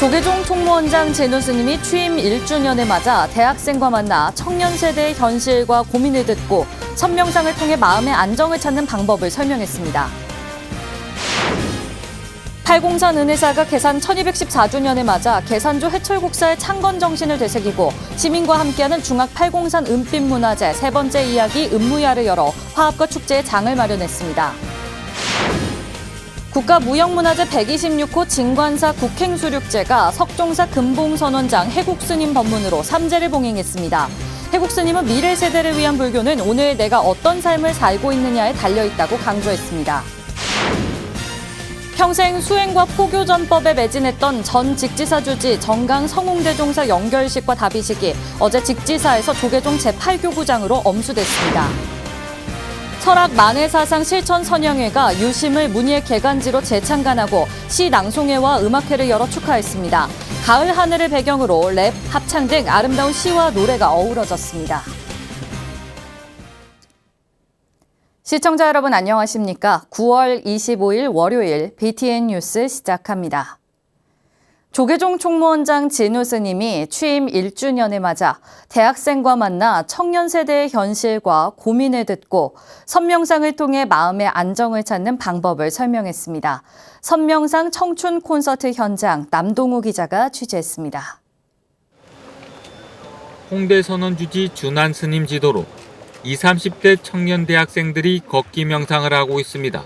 조계종 총무원장 진우 스님이 취임 1주년을 맞아 대학생과 만나 청년 세대의 현실과 고민을 듣고 선명상을 통해 마음의 안정을 찾는 방법을 설명했습니다. 팔공산 은혜사가 개산 1214주년을 맞아 계산조 해철국사의 창건 정신을 되새기고 시민과 함께하는 중학 팔공산 은빛문화재 세 번째 이야기 은무야를 열어 화합과 축제의 장을 마련했습니다. 국가무형문화재 126호 진관사 국행수륙제가 석종사 금봉선원장 해국스님 법문으로 3제를 봉행했습니다. 해국스님은 미래 세대를 위한 불교는 오늘 내가 어떤 삶을 살고 있느냐에 달려있다고 강조했습니다. 평생 수행과 포교전법에 매진했던 전 직지사 주지 정강 성웅대종사 연결식과 답의식이 어제 직지사에서 조계종 제8교구장으로 엄수됐습니다. 설악 만해사상 실천선영회가 유심을 문예 개간지로 재창간하고 시 낭송회와 음악회를 열어 축하했습니다. 가을 하늘을 배경으로 랩, 합창 등 아름다운 시와 노래가 어우러졌습니다. 시청자 여러분 안녕하십니까? 9월 25일 월요일 BTN 뉴스 시작합니다. 조계종 총무원장 진우 스님이 취임 1주년을 맞아 대학생과 만나 청년 세대의 현실과 고민을 듣고 선명상을 통해 마음의 안정을 찾는 방법을 설명했습니다. 선명상 청춘 콘서트 현장 남동우 기자가 취재했습니다. 홍대 선원주지 준한 스님 지도로 20, 30대 청년 대학생들이 걷기 명상을 하고 있습니다.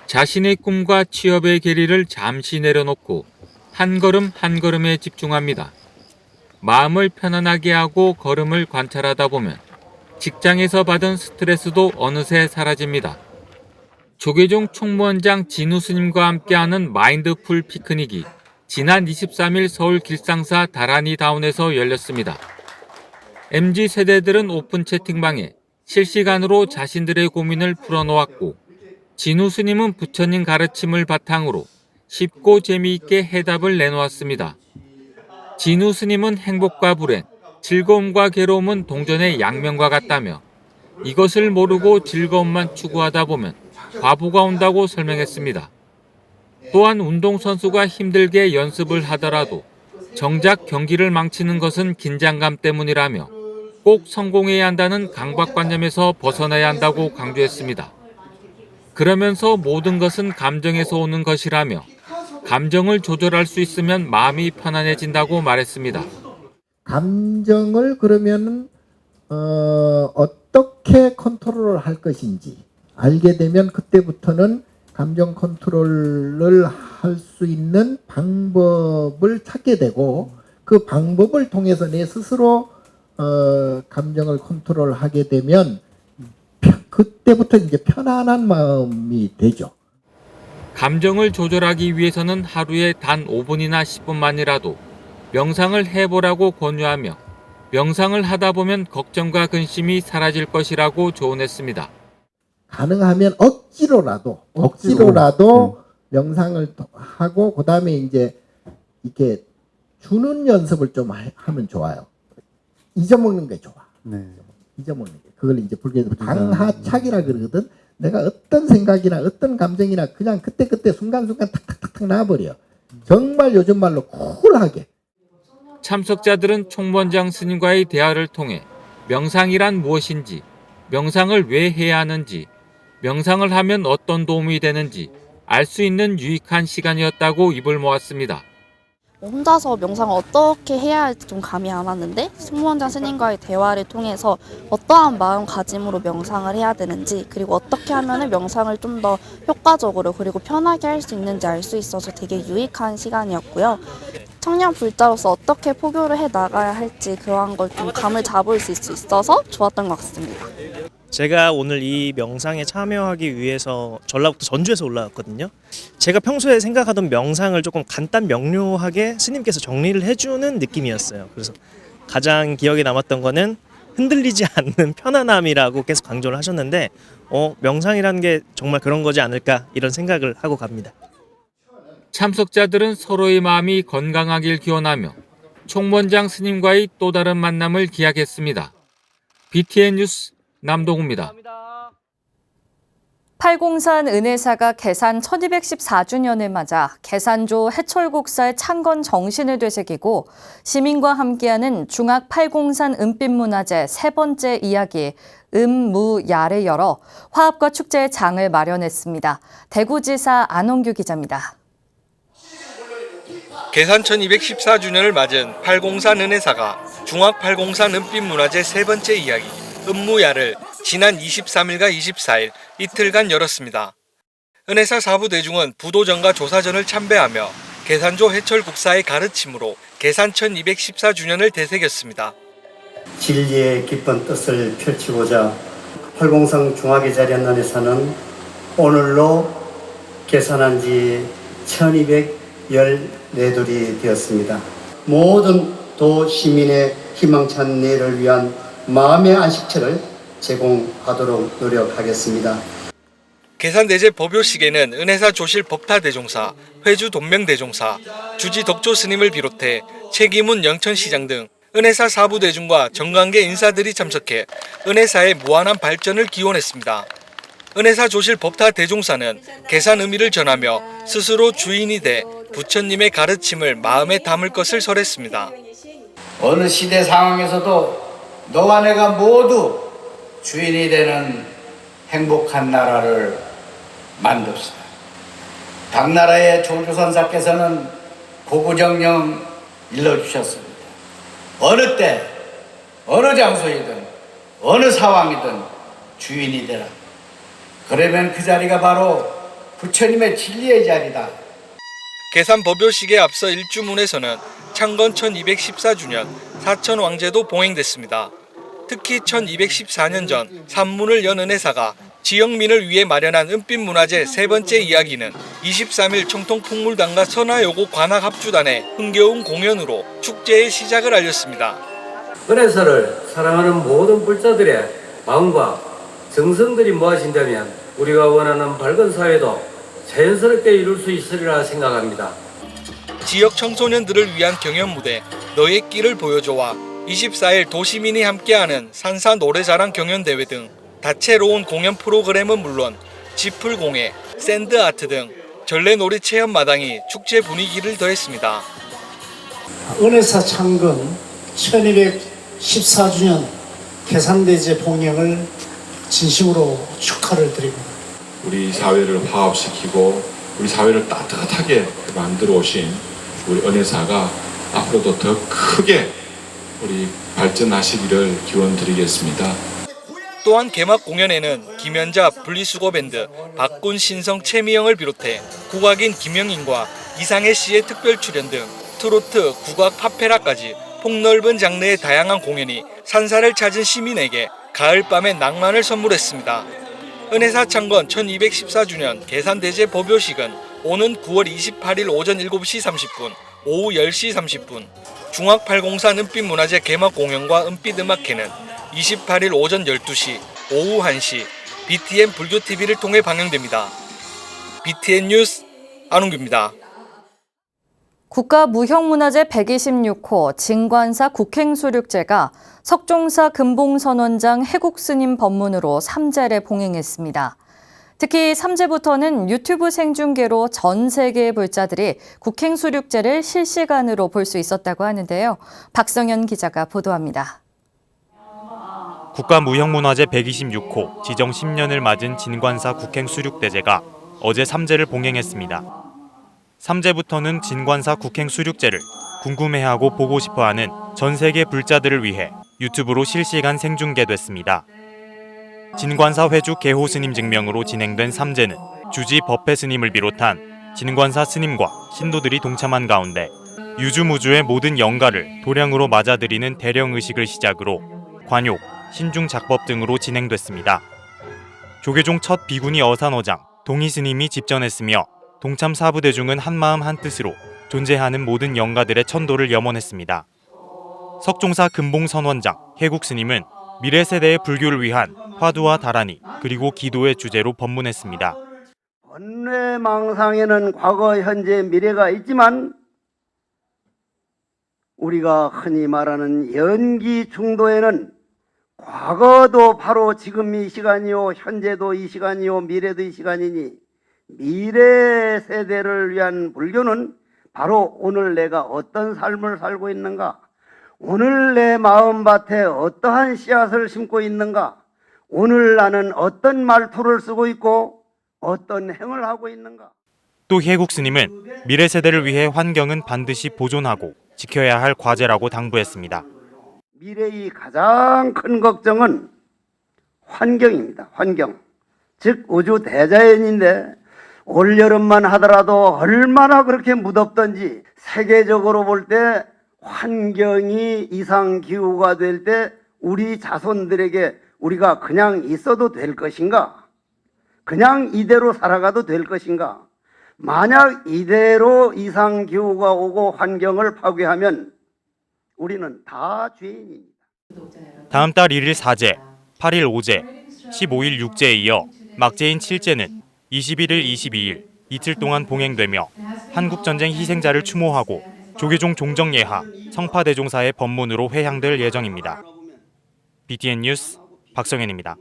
자신의 꿈과 취업의 계리를 잠시 내려놓고 한 걸음 한 걸음에 집중합니다. 마음을 편안하게 하고 걸음을 관찰하다 보면 직장에서 받은 스트레스도 어느새 사라집니다. 조계종 총무원장 진우 스님과 함께하는 마인드풀 피크닉이 지난 23일 서울 길상사 다라니 다운에서 열렸습니다. MZ 세대들은 오픈 채팅방에 실시간으로 자신들의 고민을 풀어놓았고 진우 스님은 부처님 가르침을 바탕으로 쉽고 재미있게 해답을 내놓았습니다. 진우 스님은 행복과 불행, 즐거움과 괴로움은 동전의 양면과 같다며 이것을 모르고 즐거움만 추구하다 보면 과부가 온다고 설명했습니다. 또한 운동선수가 힘들게 연습을 하더라도 정작 경기를 망치는 것은 긴장감 때문이라며 꼭 성공해야 한다는 강박관념에서 벗어나야 한다고 강조했습니다. 그러면서 모든 것은 감정에서 오는 것이라며 감정을 조절할 수 있으면 마음이 편안해진다고 말했습니다. 감정을 그러면 어떻게 컨트롤을 할 것인지 알게 되면 그때부터는 감정 컨트롤을 할 수 있는 방법을 찾게 되고 그 방법을 통해서 내 스스로 감정을 컨트롤하게 되면 그때부터 이제 편안한 마음이 되죠. 감정을 조절하기 위해서는 하루에 단 5분이나 10분만이라도 명상을 해보라고 권유하며 명상을 하다 보면 걱정과 근심이 사라질 것이라고 조언했습니다. 가능하면 억지로라도 명상을 하고 그다음에 이제 이렇게 주는 연습을 좀 하면 좋아요. 잊어먹는 게 좋아. 네. 잊어먹는 게. 그걸 이제 불교에서 방하착이라 그러거든. 내가 어떤 생각이나 어떤 감정이나 그냥 그때그때 순간순간 탁탁탁탁 나와버려. 정말 요즘 말로 쿨하게. 참석자들은 총무원장 스님과의 대화를 통해 명상이란 무엇인지, 명상을 왜 해야 하는지, 명상을 하면 어떤 도움이 되는지 알 수 있는 유익한 시간이었다고 입을 모았습니다. 혼자서 명상을 어떻게 해야 할지 좀 감이 안 왔는데 총무원장 스님과의 대화를 통해서 어떠한 마음가짐으로 명상을 해야 되는지 그리고 어떻게 하면 명상을 좀 더 효과적으로 그리고 편하게 할 수 있는지 알 수 있어서 되게 유익한 시간이었고요. 청년 불자로서 어떻게 포교를 해 나가야 할지 그러한 걸 좀 감을 잡을 수 있어서 좋았던 것 같습니다. 제가 오늘 이 명상에 참여하기 위해서 전라북도 전주에서 올라왔거든요. 제가 평소에 생각하던 명상을 조금 간단 명료하게 스님께서 정리를 해주는 느낌이었어요. 그래서 가장 기억에 남았던 거는 흔들리지 않는 편안함이라고 계속 강조를 하셨는데 명상이라는 게 정말 그런 거지 않을까 이런 생각을 하고 갑니다. 참석자들은 서로의 마음이 건강하길 기원하며 총무원장 스님과의 또 다른 만남을 기약했습니다. BTN 뉴스 남동우입니다. 팔공산 은혜사가 개산 1214주년을 맞아 계산조 해철국사의 창건 정신을 되새기고 시민과 함께하는 중학 팔공산 은빛문화제 세 번째 이야기 음무야를 열어 화합과 축제의 장을 마련했습니다. 대구지사 안원규 기자입니다. 개산 1214주년을 맞은 팔공산 은혜사가 중학 팔공산 은빛문화제 세 번째 이야기 음무야를 지난 23일과 24일 이틀간 열었습니다. 은혜사 사부대중은 부도전과 조사전을 참배하며 계산조 해철국사의 가르침으로 개산 1214주년을 되새겼습니다. 진리의 깊은 뜻을 펼치고자 팔공산 중학에 자리한 은혜사는 오늘로 개산한 지 1214돌이 되었습니다. 모든 도 시민의 희망찬 내일을 위한 마음의 안식처를 제공하도록 노력하겠습니다. 계산대제 법요식에는 은혜사 조실 법타대종사, 회주 돈명대종사, 주지 덕조 스님을 비롯해 최기문 영천시장 등 은혜사 사부대중과 정관계 인사들이 참석해 은혜사의 무한한 발전을 기원했습니다. 은혜사 조실 법타대종사는 계산 의미를 전하며 스스로 주인이 돼 부처님의 가르침을 마음에 담을 것을 설했습니다. 어느 시대 상황에서도 너와 내가 모두 주인이 되는 행복한 나라를 만듭시다. 당나라의 조주선사께서는 고구정령 일러주셨습니다. 어느 때, 어느 장소이든, 어느 상황이든 주인이 되라. 그러면 그 자리가 바로 부처님의 진리의 자리다. 계산 법요식에 앞서 일주문에서는 창건 1214주년 사천왕제도 봉행됐습니다. 특히 1214년 전 산문을 연 은혜사가 지역민을 위해 마련한 은빛문화제 세 번째 이야기는 23일 청통풍물단과 선화여고 관악합주단의 흥겨운 공연으로 축제의 시작을 알렸습니다. 은혜사를 사랑하는 모든 불자들의 마음과 정성들이 모아진다면 우리가 원하는 밝은 사회도 자연스럽게 이룰 수 있으리라 생각합니다. 지역 청소년들을 위한 경연 무대 너의 길을 보여줘와 24일 도시민이 함께하는 산사 노래자랑 경연대회 등 다채로운 공연 프로그램은 물론 지풀공예, 샌드아트 등 전래놀이 체험마당이 축제 분위기를 더했습니다. 은혜사 창건 1214주년 계산대제 봉행을 진심으로 축하를 드립니다. 우리 사회를 화합시키고 우리 사회를 따뜻하게 만들어 오신 우리 은혜사가 앞으로도 더 크게 우리 발전하시기를 기원드리겠습니다. 또한 개막 공연에는 김연자 분리수거 밴드, 박군 신성 최미영을 비롯해 국악인 김영인과 이상해 씨의 특별 출연 등 트로트, 국악, 파페라까지 폭넓은 장르의 다양한 공연이 산사를 찾은 시민에게 가을밤의 낭만을 선물했습니다. 은혜사 창건 1214주년 계산대제 법요식은 오는 9월 28일 오전 7시 30분, 오후 10시 30분, 중학 팔공산 은빛문화제 개막 공연과 은빛음악회는 28일 오전 12시, 오후 1시 BTN 불교TV를 통해 방영됩니다. BTN 뉴스 안웅규입니다. 국가무형문화재 126호 진관사 국행수륙제가 석종사 금봉선원장 해국스님 법문으로 3제를 봉행했습니다. 특히 3제부터는 유튜브 생중계로 전 세계의 불자들이 국행수륙제를 실시간으로 볼 수 있었다고 하는데요. 박성현 기자가 보도합니다. 국가무형문화재 126호 지정 10년을 맞은 진관사 국행수륙대제가 어제 3제를 봉행했습니다. 3제부터는 진관사 국행수륙제를 궁금해하고 보고 싶어하는 전 세계 불자들을 위해 유튜브로 실시간 생중계됐습니다. 진관사 회주 개호 스님 증명으로 진행된 3제는 주지 법회 스님을 비롯한 진관사 스님과 신도들이 동참한 가운데 유주무주의 모든 영가를 도량으로 맞아들이는 대령의식을 시작으로 관욕, 신중작법 등으로 진행됐습니다. 조계종 첫 비구니 어산어장 동희 스님이 집전했으며 동참 사부대중은 한마음 한뜻으로 존재하는 모든 영가들의 천도를 염원했습니다. 석종사 금봉선원장 해국 스님은 미래 세대의 불교를 위한 화두와 다라니 그리고 기도의 주제로 법문했습니다. 번뇌망상에는 과거, 현재, 미래가 있지만 우리가 흔히 말하는 연기 중도에는 과거도 바로 지금 이 시간이요, 현재도 이 시간이요, 미래도 이 시간이니 미래 세대를 위한 불교는 바로 오늘 내가 어떤 삶을 살고 있는가, 오늘 내 마음밭에 어떠한 씨앗을 심고 있는가, 오늘 나는 어떤 말투를 쓰고 있고 어떤 행을 하고 있는가. 또 혜국 스님은 미래 세대를 위해 환경은 반드시 보존하고 지켜야 할 과제라고 당부했습니다. 미래의 가장 큰 걱정은 환경입니다. 환경. 즉 우주 대자연인데 올여름만 하더라도 얼마나 그렇게 무덥던지, 세계적으로 볼 때 환경이 이상기후가 될 때 우리 자손들에게 우리가 그냥 있어도 될 것인가? 그냥 이대로 살아가도 될 것인가? 만약 이대로 이상기후가 오고 환경을 파괴하면 우리는 다 죄인입니다. 다음 달 1일 4제, 8일 5제, 15일 6제에 이어 막제인 7제는 21일, 22일 이틀 동안 봉행되며 한국전쟁 희생자를 추모하고 조계종 종정예하, 성파대종사의 법문으로 회향될 예정입니다. BTN 뉴스 박성현입니다.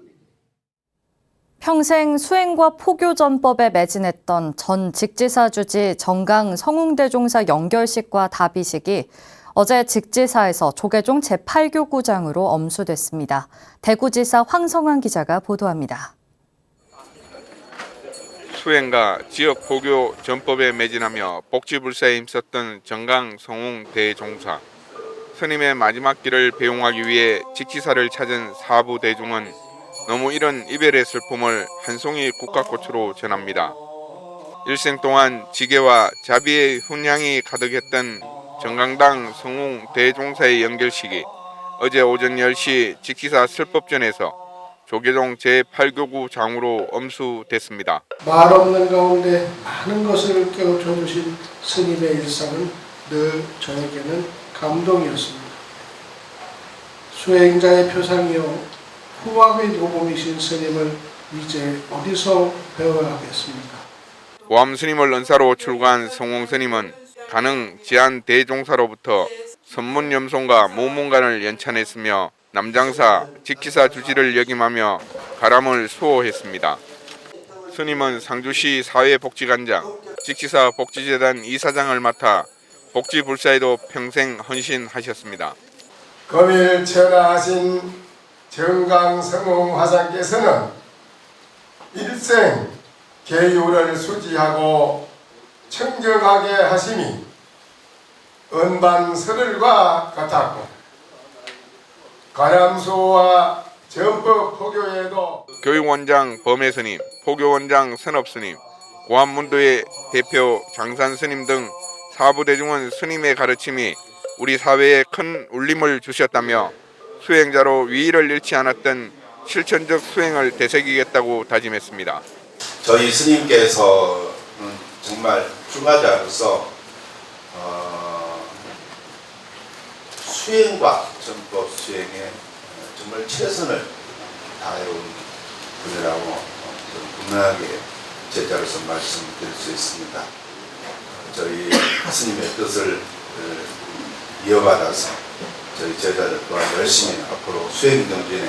평생 수행과 포교전법에 매진했던 전 직지사 주지 정강 성웅대종사 영결식과 답의식이 어제 직지사에서 조계종 제8교구장으로 엄수됐습니다. 대구지사 황성환 기자가 보도합니다. 수행과 지역 포교 전법에 매진하며 복지불사에 힘썼던 정강 성웅 대종사. 스님의 마지막 길을 배웅하기 위해 직지사를 찾은 사부 대중은 너무 이런 이별의 슬픔을 한 송이 국화꽃으로 전합니다. 일생 동안 지계와 자비의 훈향이 가득했던 정강당 성웅 대종사의 연결식이 어제 오전 10시 직지사 슬법전에서 조계종 제8교구 장으로 엄수됐습니다. 말 없는 가운데 많은 것을 깨우쳐 주신 스님의 일상은 늘 저에게는 감동이었습니다. 수행자의 표상이요 후학의 도범이신 스님을 이제 어디서 배워야 하겠습니까? 고암 스님을 은사로 출가한 성웅 스님은 가능 지한 대종사로부터 선문염송과 모문관을 연찬했으며 남장사, 직지사 주지를 역임하며 가람을 수호했습니다. 스님은 상주시 사회복지관장, 직지사 복지재단 이사장을 맡아 복지불사에도 평생 헌신하셨습니다. 금일 전하하신 정강 성웅 화상께서는 일생 계율을 수지하고 청정하게 하심이 은반설을과 같았고 가람수와 전법 포교에도 교육원장 범해스님, 포교원장 선업스님, 고암문도의 대표 장산스님 등 사부대중은 스님의 가르침이 우리 사회에 큰 울림을 주셨다며 수행자로 위의를 잃지 않았던 실천적 수행을 되새기겠다고 다짐했습니다. 저희 스님께서는 정말 출가자로서 수행과 전법 수행에 정말 최선을 다해온 분이라고 분명하게 제자로서 말씀드릴 수 있습니다. 저희 스님의 뜻을 이어받아서 저희 제자들 또한 열심히 앞으로 수행 정진에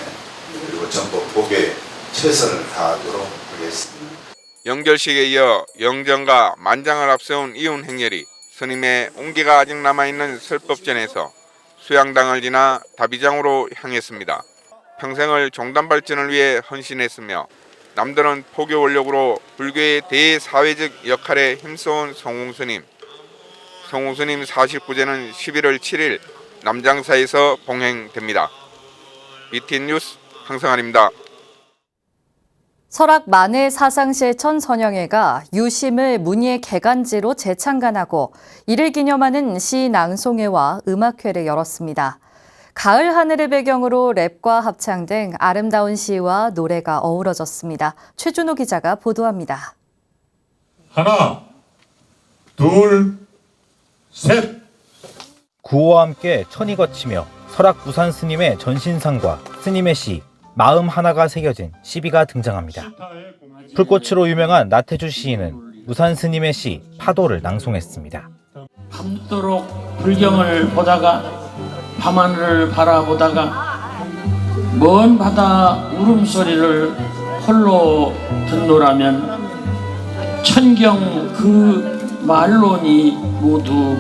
그리고 전법 보교에 최선을 다하도록 하겠습니다. 영결식에 이어 영정과 만장을 앞세운 이훈 행렬이 스님의 온기가 아직 남아있는 설법전에서 수양당을 지나 다비장으로 향했습니다. 평생을 종단 발전을 위해 헌신했으며 남들은 포교 원력으로 불교의 대사회적 역할에 힘써온 성웅 스님. 성웅 스님 49제는 11월 7일 남장사에서 봉행됩니다. BTN 뉴스 황성환입니다. 설악 만해 사상실천 선영회가 유심을 문예 개간지로 재창간하고 이를 기념하는 시 낭송회와 음악회를 열었습니다. 가을 하늘을 배경으로 랩과 합창 등 아름다운 시와 노래가 어우러졌습니다. 최준호 기자가 보도합니다. 하나, 둘, 셋. 구호와 함께 천이 거치며 설악 부산 스님의 전신상과 스님의 시 마음 하나가 새겨진 시비가 등장합니다. 풀꽃으로 유명한 나태주 시인은 부산 스님의 시 파도를 낭송했습니다. 밤도록 불경을 보다가 밤하늘을 바라보다가 먼 바다 울음소리를 홀로 듣노라면 천경 그 말론이 모두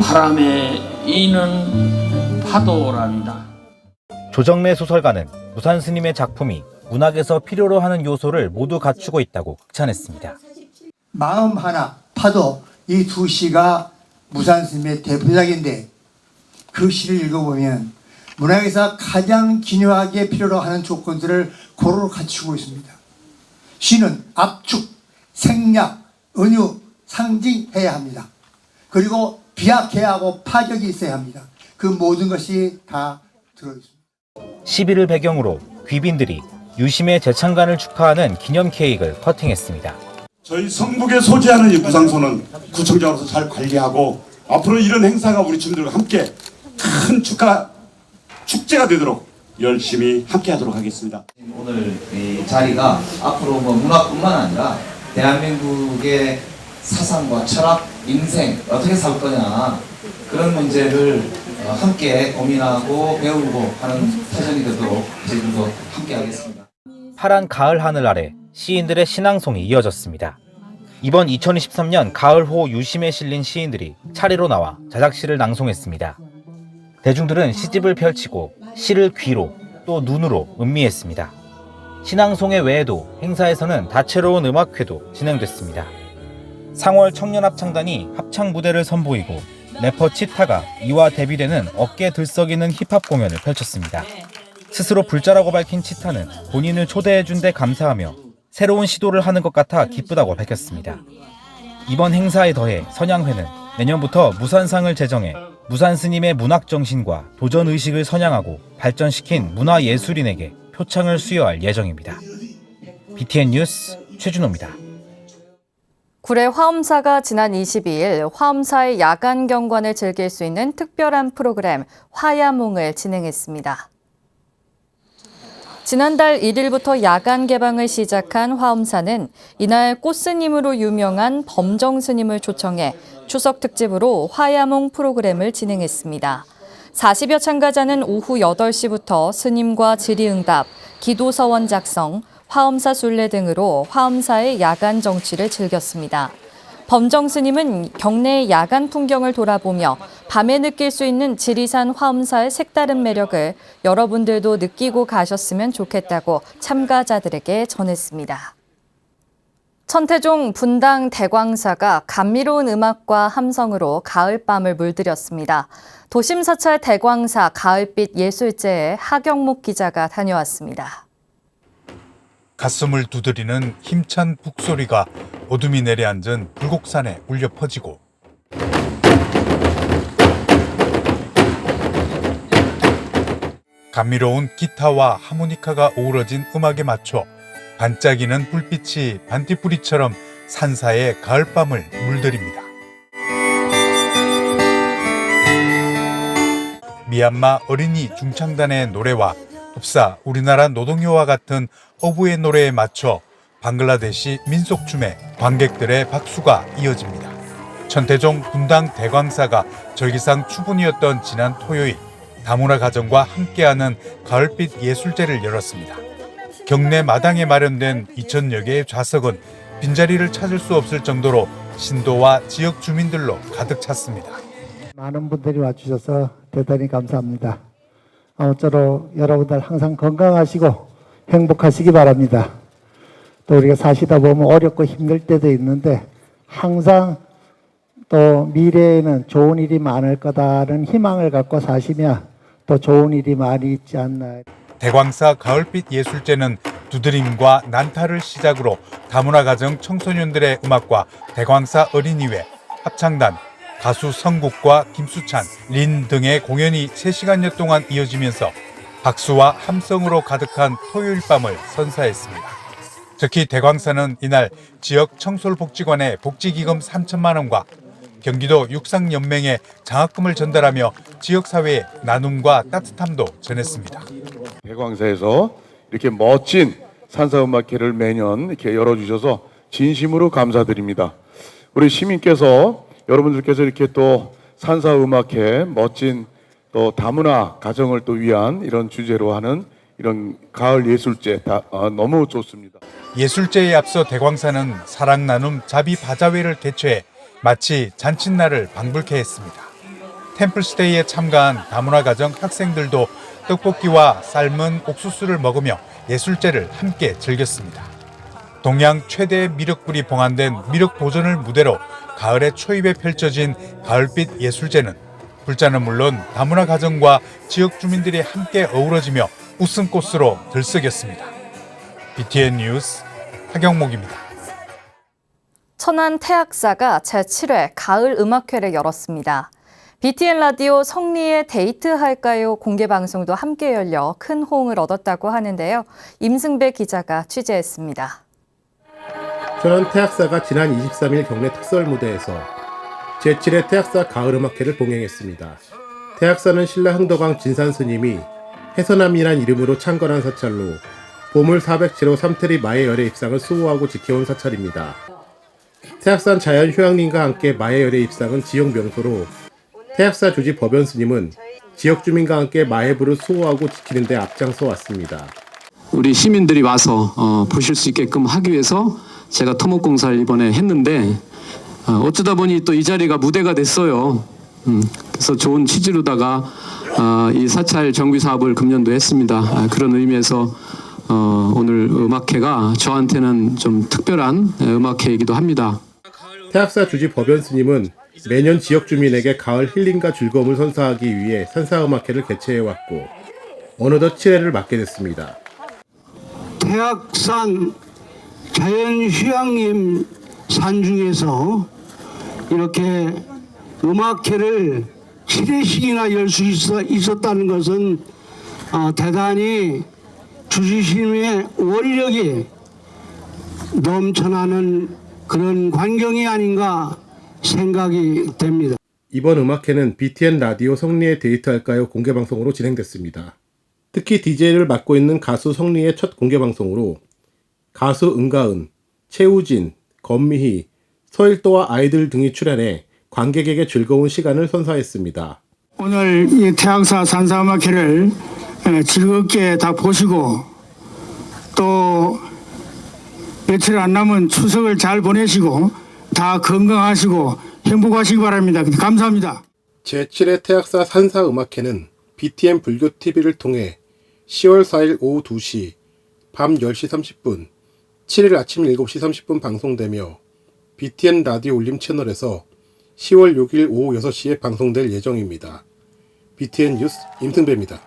바람에 이는 파도란다. 조정래 소설가는 무산 스님의 작품이 문학에서 필요로 하는 요소를 모두 갖추고 있다고 극찬했습니다. 마음 하나, 파도, 이 두 시가 무산 스님의 대표작인데 그 시를 읽어보면 문학에서 가장 기묘하게 필요로 하는 조건들을 고루 갖추고 있습니다. 시는 압축, 생략, 은유, 상징해야 합니다. 그리고 비약해야 하고 파격이 있어야 합니다. 그 모든 것이 다 들어있습니다. 시비를 배경으로 귀빈들이 유심의 재창간을 축하하는 기념 케이크를 커팅했습니다. 저희 성북에 소재하는 이 무상소는 구청장으로서 잘 관리하고 앞으로 이런 행사가 우리 주민들과 함께 큰 축제가 되도록 열심히 함께하도록 하겠습니다. 오늘 이 자리가 앞으로 문화뿐만 아니라 대한민국의 사상과 철학, 인생 어떻게 살 거냐 그런 문제를 함께 고민하고 배우고 하는 터전이 되도록 저희들도 함께 하겠습니다. 파란 가을 하늘 아래 시인들의 신앙송이 이어졌습니다. 이번 2023년 가을호 유심에 실린 시인들이 차례로 나와 자작시를 낭송했습니다. 대중들은 시집을 펼치고 시를 귀로 또 눈으로 음미했습니다. 신앙송회 외에도 행사에서는 다채로운 음악회도 진행됐습니다. 상월 청년합창단이 합창 무대를 선보이고 래퍼 치타가 이와 대비되는 어깨 들썩이는 힙합 공연을 펼쳤습니다. 스스로 불자라고 밝힌 치타는 본인을 초대해준 데 감사하며 새로운 시도를 하는 것 같아 기쁘다고 밝혔습니다. 이번 행사에 더해 선양회는 내년부터 무산상을 제정해 무산 스님의 문학 정신과 도전 의식을 선양하고 발전시킨 문화예술인에게 표창을 수여할 예정입니다. BTN 뉴스 최준호입니다. 구례 화엄사가 지난 22일 화엄사의 야간 경관을 즐길 수 있는 특별한 프로그램 화야몽을 진행했습니다. 지난달 1일부터 야간 개방을 시작한 화엄사는 이날 꽃스님으로 유명한 범정 스님을 초청해 추석 특집으로 화야몽 프로그램을 진행했습니다. 40여 참가자는 오후 8시부터 스님과 질의응답, 기도서원 작성, 화엄사 순례 등으로 화엄사의 야간 정취를 즐겼습니다. 범정 스님은 경내의 야간 풍경을 돌아보며 밤에 느낄 수 있는 지리산 화엄사의 색다른 매력을 여러분들도 느끼고 가셨으면 좋겠다고 참가자들에게 전했습니다. 천태종 분당 대광사가 감미로운 음악과 함성으로 가을밤을 물들였습니다. 도심사찰 대광사 가을빛 예술제에 하경목 기자가 다녀왔습니다. 가슴을 두드리는 힘찬 북소리가 어둠이 내려앉은 불곡산에 울려 퍼지고 감미로운 기타와 하모니카가 어우러진 음악에 맞춰 반짝이는 불빛이 반딧불이처럼 산사의 가을밤을 물들입니다. 미얀마 어린이 중창단의 노래와 흡사 우리나라 노동요와 같은 어부의 노래에 맞춰 방글라데시 민속춤에 관객들의 박수가 이어집니다. 천태종 분당 대광사가 절기상 추분이었던 지난 토요일 다문화 가정과 함께하는 가을빛 예술제를 열었습니다. 경내 마당에 마련된 2,000여 개의 좌석은 빈자리를 찾을 수 없을 정도로 신도와 지역 주민들로 가득 찼습니다. 많은 분들이 와주셔서 대단히 감사합니다. 아무쪼록 여러분들 항상 건강하시고 행복하시기 바랍니다. 또 우리가 사시다 보면 어렵고 힘들 때도 있는데 항상 또 미래에는 좋은 일이 많을 거다라는 희망을 갖고 사시면 또 좋은 일이 많이 있지 않나. 대광사 가을빛 예술제는 두드림과 난타를 시작으로 다문화 가정 청소년들의 음악과 대광사 어린이회, 합창단, 가수 성국과 김수찬, 린 등의 공연이 3시간여 동안 이어지면서 박수와 함성으로 가득한 토요일 밤을 선사했습니다. 특히 대광사는 이날 지역 청솔복지관에 복지기금 3천만 원과 경기도 육상연맹에 장학금을 전달하며 지역사회에 나눔과 따뜻함도 전했습니다. 대광사에서 이렇게 멋진 산사음악회를 매년 이렇게 열어주셔서 진심으로 감사드립니다. 우리 시민께서 여러분들께서 이렇게 또 산사음악회 멋진 또 다문화 가정을 또 위한 이런 주제로 하는 이런 가을 예술제 너무 좋습니다. 예술제에 앞서 대광사는 사랑 나눔 자비 바자회를 개최해 마치 잔칫날을 방불케 했습니다. 템플스테이에 참가한 다문화가정 학생들도 떡볶이와 삶은 옥수수를 먹으며 예술제를 함께 즐겼습니다. 동양 최대의 미륵불이 봉안된 미륵 보존을 무대로 가을의 초입에 펼쳐진 가을빛 예술제는 불자는 물론 다문화 가정과 지역 주민들이 함께 어우러지며 웃음꽃으로 들썩였습니다. BTN 뉴스 하경목입니다. 천안 태학사가 제7회 가을 음악회를 열었습니다. BTN 라디오 성리의 데이트할까요? 공개방송도 함께 열려 큰 호응을 얻었다고 하는데요. 임승배 기자가 취재했습니다. 천안 태학사가 지난 23일 경내 특설 무대에서 제7회 태학사 가을음악회를 봉행했습니다. 태학사는 신라 흥덕왕 진산 스님이 해서남이란 이름으로 창건한 사찰로 보물 407호 삼태리 마예열의 입상을 수호하고 지켜온 사찰입니다. 태학산 자연 휴양림과 함께 마예열의 입상은 지역 명소로 태학사 주지 법연 스님은 지역 주민과 함께 마예부를 수호하고 지키는 데 앞장서 왔습니다. 우리 시민들이 와서 보실 수 있게끔 하기 위해서 제가 토목공사를 이번에 했는데 어쩌다 보니 또 이 자리가 무대가 됐어요. 그래서 좋은 취지로다가 이 사찰 정비 사업을 금년도 했습니다. 그런 의미에서 오늘 음악회가 저한테는 좀 특별한 음악회이기도 합니다. 태학사 주지 법연 스님은 매년 지역 주민에게 가을 힐링과 즐거움을 선사하기 위해 산사음악회를 개최해왔고 어느덧 7회를 맡게 됐습니다. 태학산 자연휴양림 산중에서 이렇게 음악회를 7회씩이나 열 수 있었다는 것은 대단히 주지스님의 원력이 넘쳐나는 그런 광경이 아닌가 생각이 됩니다. 이번 음악회는 BTN 라디오 성리의 데이트할까요? 공개방송으로 진행됐습니다. 특히 DJ를 맡고 있는 가수 성리의 첫 공개방송으로 가수 은가은, 최우진, 건미희, 서일도와 아이들 등이 출연해 관객에게 즐거운 시간을 선사했습니다. 오늘 이 태학사 산사음악회를 즐겁게 다 보시고 또 며칠 안 남은 추석을 잘 보내시고 다 건강하시고 행복하시기 바랍니다. 감사합니다. 제7회 태학사 산사음악회는 BTN 불교TV를 통해 10월 4일 오후 2시, 밤 10시 30분, 7일 아침 7시 30분 방송되며 BTN 라디오 울림 채널에서 10월 6일 오후 6시에 방송될 예정입니다. BTN 뉴스 임승배입니다.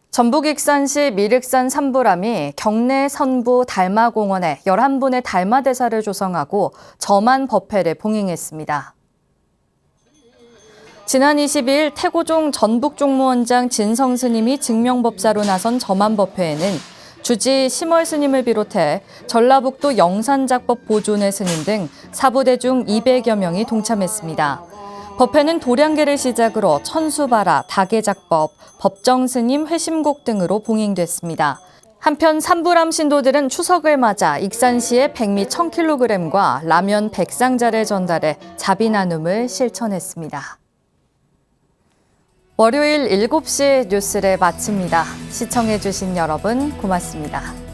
전북 익산시 미륵산 산보람이 경내 선부 달마공원에 11분의 달마대사를 조성하고 저만 법회를 봉행했습니다. 지난 22일 태고종 전북종무원장 진성 스님이 증명법사로 나선 저만법회에는 주지 심월 스님을 비롯해 전라북도 영산작법 보존회 스님 등 사부대중 200여 명이 동참했습니다. 법회는 도량계를 시작으로 천수바라, 다계작법, 법정스님 회심곡 등으로 봉행됐습니다. 한편 산부람 신도들은 추석을 맞아 익산시에 백미 1000kg과 라면 100상자를 전달해 자비 나눔을 실천했습니다. 월요일 7시 뉴스를 마칩니다. 시청해주신 여러분 고맙습니다.